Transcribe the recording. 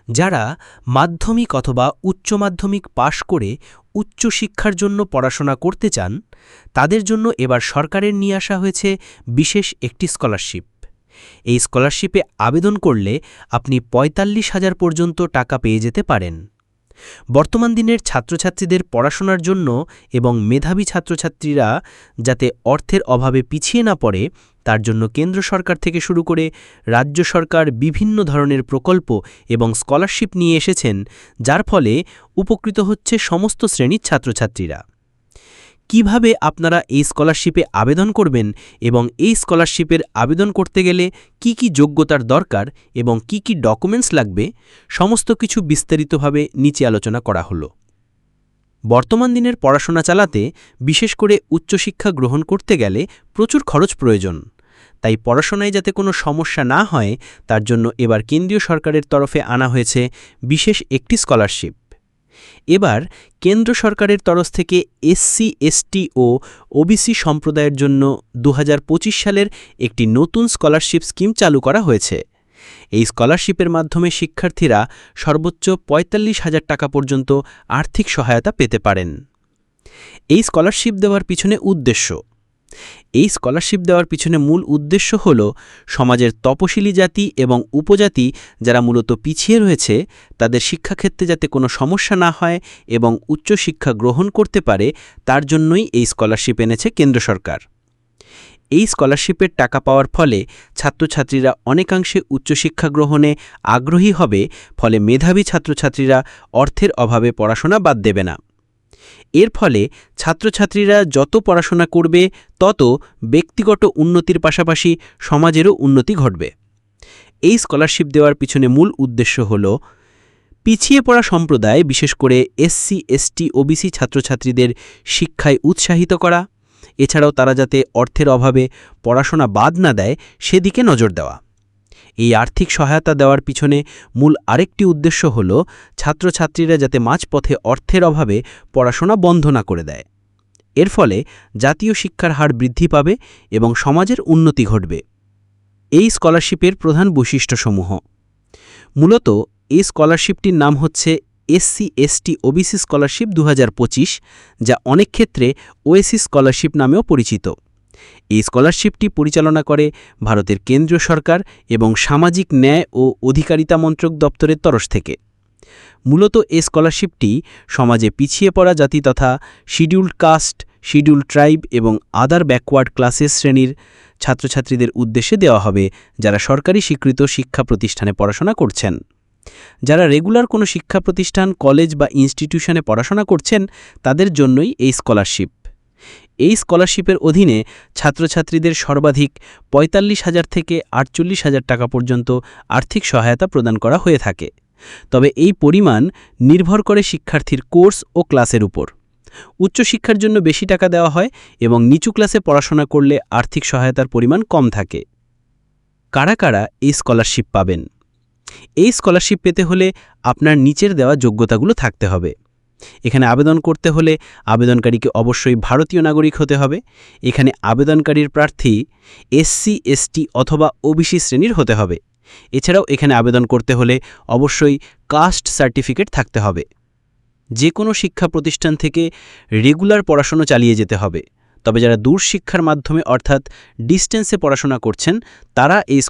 যারা মাধ্যমিক অথবা উচ্চ মাধ্যমিক পাশ করে উচ্চশিক্ষার জন্য পড়াশোনা করতে চান, তাদের জন্য এবার সরকারের নিয়ে আসা হয়েছে বিশেষ একটি স্কলারশিপ। এই স্কলারশিপে আবেদন করলে আপনি ৪৫,০০০ পর্যন্ত টাকা পেয়ে যেতে পারেন। বর্তমান দিনের ছাত্রছাত্রীদের পড়াশোনার জন্য এবং মেধাবী ছাত্রছাত্রীরা যাতে অর্থের অভাবে পিছিয়ে না পড়ে, তার জন্য কেন্দ্র সরকার থেকে শুরু করে রাজ্য সরকার বিভিন্ন ধরনের প্রকল্প এবং স্কলারশিপ নিয়ে এসেছেন, যার ফলে উপকৃত হচ্ছে সমস্ত শ্রেণীর ছাত্রছাত্রীরা। কিভাবে আপনারা এই স্কলারশিপে আবেদন করবেন এবং এই স্কলারশিপের আবেদন করতে গেলে কি কি যোগ্যতার দরকার এবং কি কি ডকুমেন্টস লাগবে, সমস্ত কিছু বিস্তারিতভাবে নিচে আলোচনা করা হলো। বর্তমান দিনের পড়াশোনা চালাতে, বিশেষ করে উচ্চশিক্ষা গ্রহণ করতে গেলে প্রচুর খরচ প্রয়োজন। তাই পড়াশোনায় যাতে কোনো সমস্যা না হয়, তার জন্য এবার কেন্দ্রীয় সরকারের তরফে আনা হয়েছে বিশেষ একটি স্কলারশিপ। এবার কেন্দ্র সরকারের তরফ থেকে এসসি, এসটি ও ওবিসি সম্প্রদায়ের জন্য ২০২৫ সালের একটি নতুন স্কলারশিপ স্কিম চালু করা হয়েছে। এই স্কলারশিপের মাধ্যমে শিক্ষার্থীরা সর্বোচ্চ ৪৫,০০০ টাকা পর্যন্ত আর্থিক সহায়তা পেতে পারেন। এই স্কলারশিপ দেওয়ার পিছনে মূল উদ্দেশ্য হল সমাজের তপশিলি জাতি এবং উপজাতি যারা মূলত পিছিয়ে রয়েছে, তাদের শিক্ষাক্ষেত্রে যাতে কোনো সমস্যা না হয় এবং উচ্চশিক্ষা গ্রহণ করতে পারে, তার জন্যই এই স্কলারশিপ এনেছে কেন্দ্র সরকার। এই স্কলারশিপের টাকা পাওয়ার ফলে ছাত্রছাত্রীরা অনেকাংশে উচ্চশিক্ষা গ্রহণে আগ্রহী হবে, ফলে মেধাবী ছাত্রছাত্রীরা অর্থের অভাবে পড়াশোনা বাদ দেবে না। এর ফলে ছাত্রছাত্রীরা যত পড়াশোনা করবে, তত ব্যক্তিগত উন্নতির পাশাপাশি সমাজেরও উন্নতি ঘটবে। এই স্কলারশিপ দেওয়ার পিছনে মূল উদ্দেশ্য হল পিছিয়ে পড়া সম্প্রদায়, বিশেষ করে এসসি, এসটি, ওবিসি ছাত্রছাত্রীদের শিক্ষায় উৎসাহিত করা, এছাড়াও তারা যাতে অর্থের অভাবে পড়াশোনা বাদ না দেয়, সেদিকে নজর দেওয়া। এই আর্থিক সহায়তা দেওয়ার পিছনে মূল আরেকটি উদ্দেশ্য হল ছাত্রছাত্রীরা যাতে মাঝপথে অর্থের অভাবে পড়াশোনা বন্ধ না করে দেয়। এর ফলে জাতীয় শিক্ষার হার বৃদ্ধি পাবে এবং সমাজের উন্নতি ঘটবে। এই স্কলারশিপের প্রধান বৈশিষ্ট্যসমূহ: মূলত এই স্কলারশিপটির নাম হচ্ছে এসসি, এসটি, ওবিসি স্কলারশিপ ২০২৫, যা অনেক ক্ষেত্রে ওএসি স্কলারশিপ নামেও পরিচিত। এই স্কলারশিপটি পরিচালনা করে ভারতের কেন্দ্রীয় সরকার এবং সামাজিক ন্যায় ও অধিকারিতা মন্ত্রক দপ্তরের তরফ থেকে। মূলত এই স্কলারশিপটি সমাজে পিছিয়ে পড়া জাতি তথা শিডিউল্ড কাস্ট, শিডিউল্ড ট্রাইব এবং আদার ব্যাকওয়ার্ড ক্লাসেস শ্রেণীর ছাত্রছাত্রীদের উদ্দেশ্যে দেওয়া হবে, যারা সরকারি স্বীকৃত শিক্ষা প্রতিষ্ঠানে পড়াশোনা করছেন। যারা রেগুলার কোনো শিক্ষা প্রতিষ্ঠান, কলেজ বা ইনস্টিটিউশনে পড়াশোনা করছেন, তাদের জন্যই এই স্কলারশিপ। এই স্কলারশিপের অধীনে ছাত্রছাত্রীদের সর্বাধিক ৪৫,০০০ থেকে ৪৮,০০০ টাকা পর্যন্ত আর্থিক সহায়তা প্রদান করা হয়ে থাকে। তবে এই পরিমাণ নির্ভর করে শিক্ষার্থীর কোর্স ও ক্লাসের উপর। উচ্চশিক্ষার জন্য বেশি টাকা দেওয়া হয় এবং নিচু ক্লাসে পড়াশোনা করলে আর্থিক সহায়তার পরিমাণ কম থাকে। কারা কারা এই স্কলারশিপ পাবেন? এই স্কলারশিপ পেতে হলে আপনার নিচের দেওয়া যোগ্যতাগুলো থাকতে হবে। এখানে আবেদন করতে হলে আবেদনকারীকে অবশ্যই ভারতীয় নাগরিক হতে হবে। এখানে আবেদনকারীর প্রার্থী এসসি, এসটি অথবা ওবিসি শ্রেণীর হতে হবে। এছাড়াও এখানে আবেদন করতে হলে অবশ্যই কাস্ট সার্টিফিকেট থাকতে হবে। যে কোনো শিক্ষা প্রতিষ্ঠান থেকে রেগুলার পড়াশোনা চালিয়ে যেতে হবে। তবে যারা দূর শিক্ষার মাধ্যমে অর্থাৎ ডিস্টেন্সে পড়াশোনা করছেন, তারা এই